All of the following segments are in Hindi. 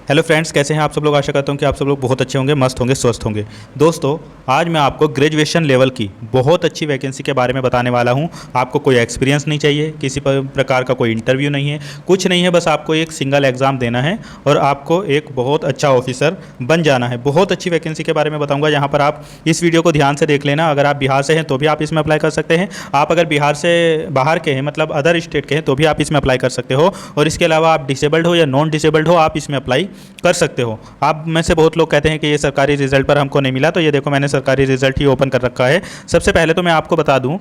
हेलो फ्रेंड्स, कैसे हैं आप सब लोग। आशा करता हूं कि आप सब लोग बहुत अच्छे होंगे, मस्त होंगे, स्वस्थ होंगे। दोस्तों, आज मैं आपको ग्रेजुएशन लेवल की बहुत अच्छी वैकेंसी के बारे में बताने वाला हूं। आपको कोई एक्सपीरियंस नहीं चाहिए, किसी प्रकार का कोई इंटरव्यू नहीं है, कुछ नहीं है। बस आपको एक सिंगल एग्ज़ाम देना है और आपको एक बहुत अच्छा ऑफिसर बन जाना है। बहुत अच्छी वैकेंसी के बारे में बताऊँगा। यहाँ पर आप इस वीडियो को ध्यान से देख लेना। अगर आप बिहार से हैं तो भी आप इसमें अप्लाई कर सकते हैं। आप अगर बिहार से बाहर के हैं, मतलब अदर स्टेट के हैं, तो भी आप इसमें अप्लाई कर सकते हो। और इसके अलावा आप डिसेबल्ड हो या नॉन डिसेबल्ड हो, आप इसमें अप्लाई कर सकते हो। आप में से बहुत लोग कहते हैं कि ये सरकारी रिजल्ट पर हमको नहीं मिला, तो ये देखो मैंने सरकारी रिजल्ट ही ओपन कर रखा है। सबसे पहले तो मैं आपको बता दूं,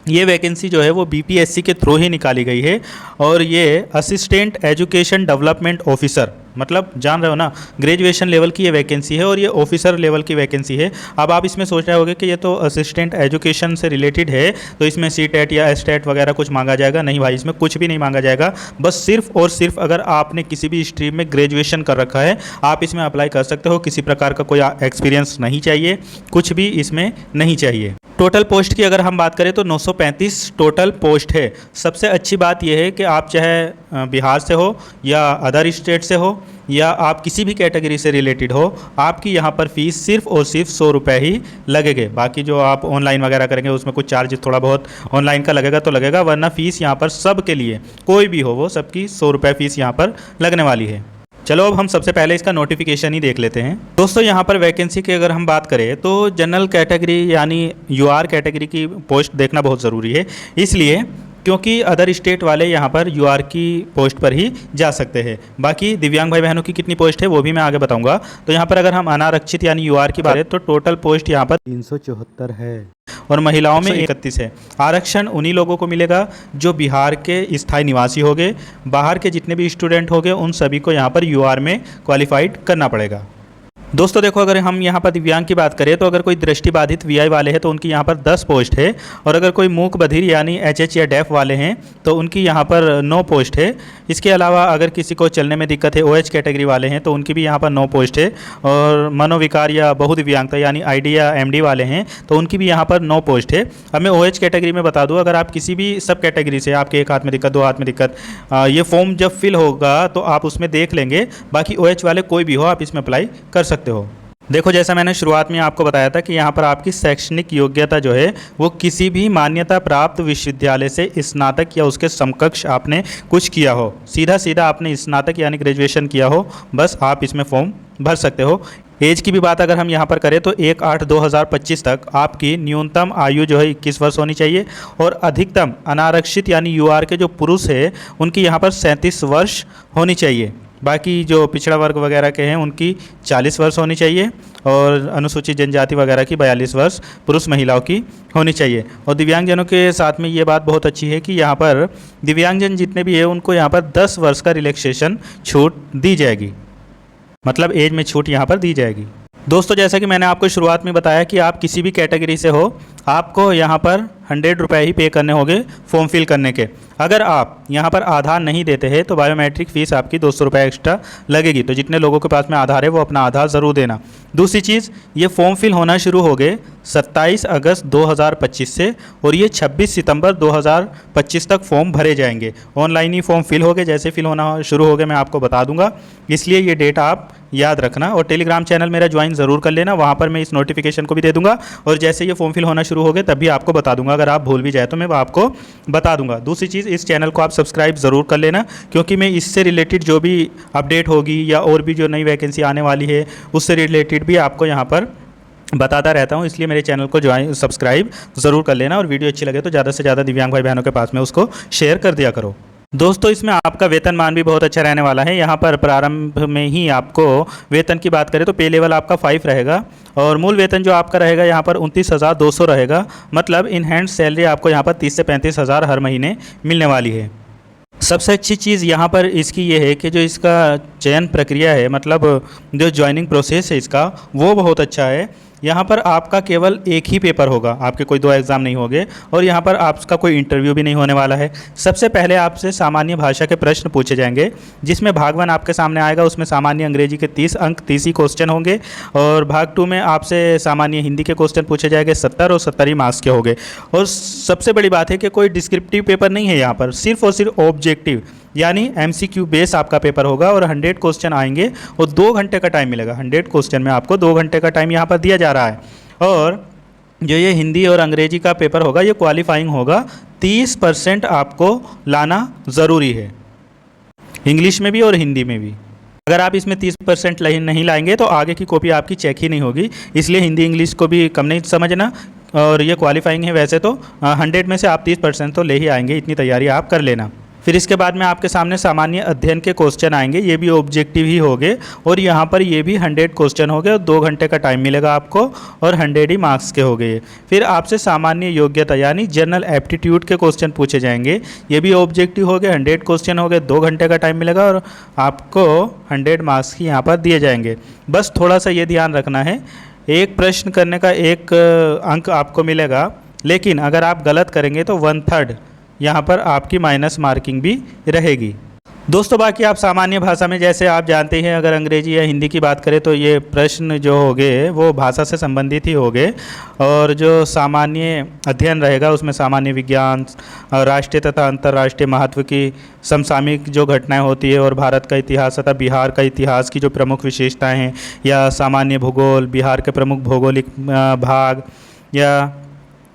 ये वैकेंसी जो है वो बीपीएससी के थ्रू ही निकाली गई है और ये असिस्टेंट एजुकेशन डेवलपमेंट ऑफिसर, मतलब जान रहे हो ना, ग्रेजुएशन लेवल की ये वैकेंसी है और ये ऑफिसर लेवल की वैकेंसी है। अब आप इसमें सोच रहे होंगे कि ये तो असिस्टेंट एजुकेशन से रिलेटेड है, तो इसमें सीटेट या एस्टेट वगैरह कुछ मांगा जाएगा। नहीं भाई, इसमें कुछ भी नहीं मांगा जाएगा। बस सिर्फ और सिर्फ अगर आपने किसी भी स्ट्रीम में ग्रेजुएशन कर रखा है, आप इसमें अप्लाई कर सकते हो। किसी प्रकार का कोई एक्सपीरियंस नहीं चाहिए, कुछ भी इसमें नहीं चाहिए। टोटल पोस्ट की अगर हम बात करें तो 935 टोटल पोस्ट है। सबसे अच्छी बात यह है कि आप चाहे बिहार से हो या अदर स्टेट से हो या आप किसी भी कैटेगरी से रिलेटेड हो, आपकी यहाँ पर फीस सिर्फ और सिर्फ 100 रुपये ही लगेंगे। बाकी जो आप ऑनलाइन वगैरह करेंगे उसमें कुछ चार्ज थोड़ा बहुत ऑनलाइन का लगेगा तो लगेगा, वरना फ़ीस यहाँ पर सब के लिए, कोई भी हो वो, सबकी 100 रुपये फ़ीस यहाँ पर लगने वाली है। चलो अब हम सबसे पहले इसका नोटिफिकेशन ही देख लेते हैं। दोस्तों, यहाँ पर वैकेंसी की अगर हम बात करें तो जनरल कैटेगरी यानी यूआर कैटेगरी की पोस्ट देखना बहुत ज़रूरी है, इसलिए क्योंकि अदर स्टेट वाले यहाँ पर यूआर की पोस्ट पर ही जा सकते हैं। बाकी दिव्यांग भाई बहनों की कितनी पोस्ट है वो भी मैं आगे बताऊंगा। तो यहाँ पर अगर हम अनारक्षित यानी यूआर की बात करें तो टोटल पोस्ट यहाँ पर 374 है और महिलाओं में 31 है। आरक्षण उन्हीं लोगों को मिलेगा जो बिहार के स्थायी निवासी होंगे। बाहर के जितने भी स्टूडेंट होंगे उन सभी को यहाँ पर यूआर में क्वालिफाइड करना पड़ेगा। दोस्तों देखो, अगर हम यहाँ पर दिव्यांग की बात करें तो अगर कोई दृष्टिबाधित वीआई वाले हैं तो उनकी यहाँ पर 10 पोस्ट है और अगर कोई मूक बधिर यानी एचएच या डेफ वाले हैं तो उनकी यहाँ पर 9 पोस्ट है। इसके अलावा अगर किसी को चलने में दिक्कत है, ओएच कैटेगरी वाले हैं तो उनकी भी यहाँ पर 9 पोस्ट है। और मनोविकार या बहुदिव्यांगता यानी आईडी या एमडी वाले हैं तो उनकी भी यहाँ पर 9 पोस्ट है। अब मैं ओएच कैटेगरी में बता दूँ, अगर आप किसी भी सब कैटेगरी से, आपके एक हाथ में दिक्कत, 2 हाथ में दिक्कत, ये फॉर्म जब फिल होगा तो आप उसमें देख लेंगे। बाकी ओएच वाले कोई भी हो, आप इसमें अप्लाई कर सकते हो। देखो, जैसा मैंने शुरुआत में आपको बताया था कि यहाँ पर आपकी शैक्षणिक योग्यता जो है वो किसी भी मान्यता प्राप्त विश्वविद्यालय से स्नातक या उसके समकक्ष आपने कुछ किया हो, सीधा सीधा आपने स्नातक यानी ग्रेजुएशन किया हो, बस आप इसमें फॉर्म भर सकते हो। एज की भी बात अगर हम यहाँ पर करें तो 1/8/2025 तक आपकी न्यूनतम आयु जो है 21 वर्ष होनी चाहिए और अधिकतम अनारक्षित यानी यूआर के जो पुरुष है उनकी यहाँ पर 37 वर्ष होनी चाहिए। बाकी जो पिछड़ा वर्ग वगैरह के हैं उनकी 40 वर्ष होनी चाहिए और अनुसूचित जनजाति वगैरह की 42 वर्ष पुरुष महिलाओं की होनी चाहिए। और दिव्यांगजनों के साथ में ये बात बहुत अच्छी है कि यहाँ पर दिव्यांगजन जितने भी हैं उनको यहाँ पर 10 वर्ष का रिलैक्सेशन छूट दी जाएगी, मतलब एज में छूट यहाँ पर दी जाएगी। दोस्तों, जैसा कि मैंने आपको शुरुआत में बताया कि आप किसी भी कैटेगरी से हो, आपको यहाँ पर 100 रुपये ही पे करने होंगे फॉर्म फिल करने के। अगर आप यहाँ पर आधार नहीं देते हैं तो बायोमेट्रिक फ़ीस आपकी 200 रुपये एक्स्ट्रा लगेगी। तो जितने लोगों के पास में आधार है वो अपना आधार ज़रूर देना। दूसरी चीज़, ये फॉर्म फिल होना शुरू हो गए 27 अगस्त 2025 से और ये 26 सितंबर 2025 तक फॉर्म भरे जाएंगे। ऑनलाइन ही फॉर्म फिल हो गए, जैसे फिल होना शुरू हो गए मैं आपको बता दूंगा, इसलिए ये डेट आप याद रखना। और टेलीग्राम चैनल मेरा ज्वाइन ज़रूर कर लेना, वहाँ पर मैं इस नोटिफिकेशन को भी दे दूंगा और जैसे ये फॉर्म फिल होना शुरू हो गए तभी आपको बता दूंगा। अगर आप भूल भी जाए तो मैं आपको बता दूंगा। दूसरी चीज़, इस चैनल को आप सब्सक्राइब ज़रूर कर लेना, क्योंकि मैं इससे रिलेटेड जो भी अपडेट होगी या और भी जो नई वैकेंसी आने वाली है उससे रिलेटेड भी आपको यहाँ पर बताता रहता हूँ। इसलिए मेरे चैनल को ज्वाइन सब्सक्राइब ज़रूर कर लेना और वीडियो अच्छी लगे तो ज़्यादा से ज़्यादा दिव्यांग भाई बहनों के पास में उसको शेयर कर दिया करो। दोस्तों, इसमें आपका वेतनमान भी बहुत अच्छा रहने वाला है। यहाँ पर प्रारंभ में ही आपको वेतन की बात करें तो पे लेवल आपका 5 रहेगा और मूल वेतन जो आपका रहेगा यहाँ पर 29,200 रहेगा, मतलब इन हैंड सैलरी आपको यहाँ पर 30 से 35 हज़ार हर महीने मिलने वाली है। सबसे अच्छी चीज़ यहाँ पर इसकी ये है कि जो इसका चयन प्रक्रिया है, मतलब जो ज्वाइनिंग प्रोसेस है इसका, वो बहुत अच्छा है। यहाँ पर आपका केवल एक ही पेपर होगा, आपके कोई 2 एग्ज़ाम नहीं होंगे और यहाँ पर आपका कोई इंटरव्यू भी नहीं होने वाला है। सबसे पहले आपसे सामान्य भाषा के प्रश्न पूछे जाएंगे, जिसमें भाग 1 आपके सामने आएगा, उसमें सामान्य अंग्रेजी के 30 अंक 30 ही क्वेश्चन होंगे और भाग 2 में आपसे सामान्य हिंदी के क्वेश्चन पूछे जाएंगे 70 और 70 ही मार्क्स के होंगे। और सबसे बड़ी बात है कि कोई डिस्क्रिप्टिव पेपर नहीं है यहाँ पर, सिर्फ और सिर्फ ऑब्जेक्टिव यानी MCQ बेस आपका पेपर होगा और 100 क्वेश्चन आएंगे और 2 घंटे का टाइम मिलेगा। 100 क्वेश्चन में आपको 2 घंटे का टाइम यहाँ पर दिया जा रहा है। और जो ये हिंदी और अंग्रेजी का पेपर होगा ये क्वालिफाइंग होगा, 30% आपको लाना ज़रूरी है, इंग्लिश में भी और हिंदी में भी। अगर आप इसमें 30% नहीं लाएंगे तो आगे की कॉपी आपकी चेक ही नहीं होगी, इसलिए हिंदी इंग्लिश को भी कम नहीं समझना। और ये क्वालिफाइंग है वैसे तो 100 में से आप 30% तो ले ही आएंगे, इतनी तैयारी आप कर लेना। फिर इसके बाद में आपके सामने सामान्य अध्ययन के क्वेश्चन आएंगे, ये भी ऑब्जेक्टिव ही होंगे और यहाँ पर ये भी 100 क्वेश्चन हो गए और 2 घंटे का टाइम मिलेगा आपको और 100 ही मार्क्स के हो गए। फिर आपसे सामान्य योग्यता यानी जनरल एप्टीट्यूड के क्वेश्चन पूछे जाएंगे, ये भी ऑब्जेक्टिव हो गए, 100 क्वेश्चन हो गए, 2 घंटे का टाइम मिलेगा और आपको 100 मार्क्स ही यहाँ पर दिए जाएंगे। बस थोड़ा सा ये ध्यान रखना है, एक प्रश्न करने का 1 अंक आपको मिलेगा, लेकिन अगर आप गलत करेंगे तो 1/3 यहाँ पर आपकी माइनस मार्किंग भी रहेगी। दोस्तों बाकी आप सामान्य भाषा में जैसे आप जानते हैं, अगर अंग्रेजी या हिंदी की बात करें तो ये प्रश्न जो होंगे वो भाषा से संबंधित ही होंगे। और जो सामान्य अध्ययन रहेगा उसमें सामान्य विज्ञान, राष्ट्रीय तथा अंतर्राष्ट्रीय महत्व की समसामयिक जो घटनाएं होती है और भारत का इतिहास तथा बिहार का इतिहास की जो प्रमुख विशेषताएं हैं, या सामान्य भूगोल, बिहार के प्रमुख भौगोलिक भाग, या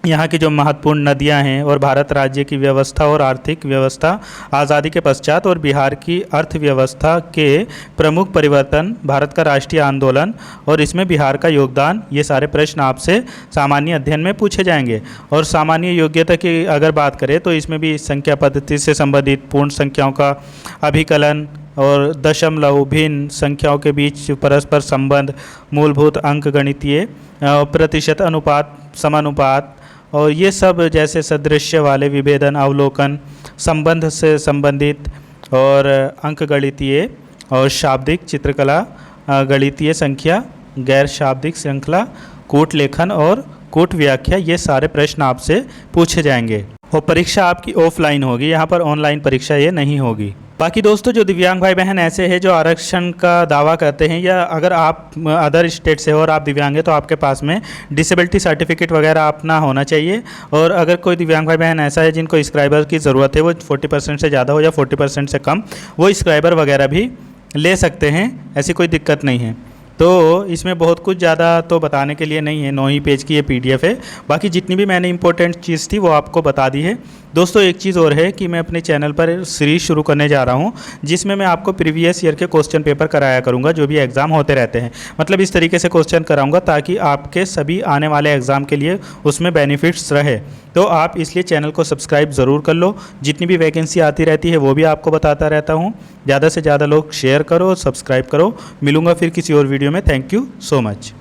यहाँ की जो महत्वपूर्ण नदियाँ हैं और भारत राज्य की व्यवस्था और आर्थिक व्यवस्था आज़ादी के पश्चात और बिहार की अर्थव्यवस्था के प्रमुख परिवर्तन, भारत का राष्ट्रीय आंदोलन और इसमें बिहार का योगदान, ये सारे प्रश्न आपसे सामान्य अध्ययन में पूछे जाएंगे। और सामान्य योग्यता की अगर बात करें तो इसमें भी संख्या पद्धति से संबंधित पूर्ण संख्याओं का अभिकलन और दशमलव, भिन्न संख्याओं के बीच परस्पर संबंध, मूलभूत अंक गणितीय, प्रतिशत अनुपात, समानुपात और ये सब जैसे सदृश्य वाले विभेदन, अवलोकन, संबंध से संबंधित और अंक गणितीय और शाब्दिक चित्रकला, गणितीय संख्या, गैर शाब्दिक श्रृंखला, कूट लेखन और कूट व्याख्या, ये सारे प्रश्न आपसे पूछे जाएंगे। और परीक्षा आपकी ऑफलाइन होगी, यहाँ पर ऑनलाइन परीक्षा ये नहीं होगी। बाकी दोस्तों जो दिव्यांग भाई बहन ऐसे हैं जो आरक्षण का दावा करते हैं, या अगर आप अदर स्टेट से हो और आप दिव्यांग हैं तो आपके पास में डिसेबिलिटी सर्टिफिकेट वगैरह अपना होना चाहिए। और अगर कोई दिव्यांग भाई बहन ऐसा है जिनको स्क्राइबर की ज़रूरत है, वो 40% से ज़्यादा हो या 40% से कम, वो स्क्राइबर वगैरह भी ले सकते हैं, ऐसी कोई दिक्कत नहीं है। तो इसमें बहुत कुछ ज़्यादा तो बताने के लिए नहीं है, 9 ही पेज की ये PDF है। बाकी जितनी भी मैंने इंपॉर्टेंट चीज़ थी वो आपको बता दी है। दोस्तों एक चीज़ और है कि मैं अपने चैनल पर सीरीज शुरू करने जा रहा हूँ जिसमें मैं आपको प्रीवियस ईयर के क्वेश्चन पेपर कराया करूँगा, जो भी एग्ज़ाम होते रहते हैं। मतलब इस तरीके से क्वेश्चन कराऊँगा ताकि आपके सभी आने वाले एग्ज़ाम के लिए उसमें बेनिफिट्स रहे। तो आप इसलिए चैनल को सब्सक्राइब ज़रूर कर लो, जितनी भी वैकेंसी आती रहती है वो भी आपको बताता रहता हूँ। ज़्यादा से ज़्यादा लोग शेयर करो, सब्सक्राइब करो। मिलूँगा फिर किसी और वीडियो में। Thank you so much.